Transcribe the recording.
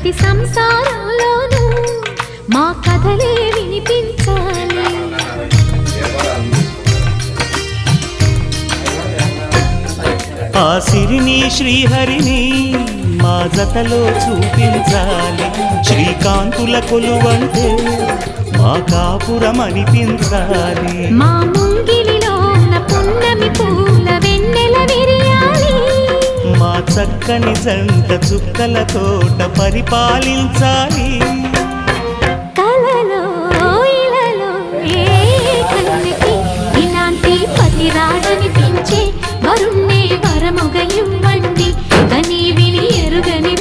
ప్రతి సంసారంలోనూ మా కథలే వినిపించాలి. ఆ సిరిని శ్రీహరిని మా జతలో చూపించాలి. శ్రీకాంతుల కొలువంటే మా కాపురం అనిపించాలి. మా ముంగిలిలో పున్నమి పూల వెన్నెల విరియాలి. మా చక్కని జంట చుక్కల తోట పరిపాలించాలి. కలలో ఇలలో ఏ కన్నుకి ఇలాంటి పతి రాడనిపించే వరుణ్ణే వరముగ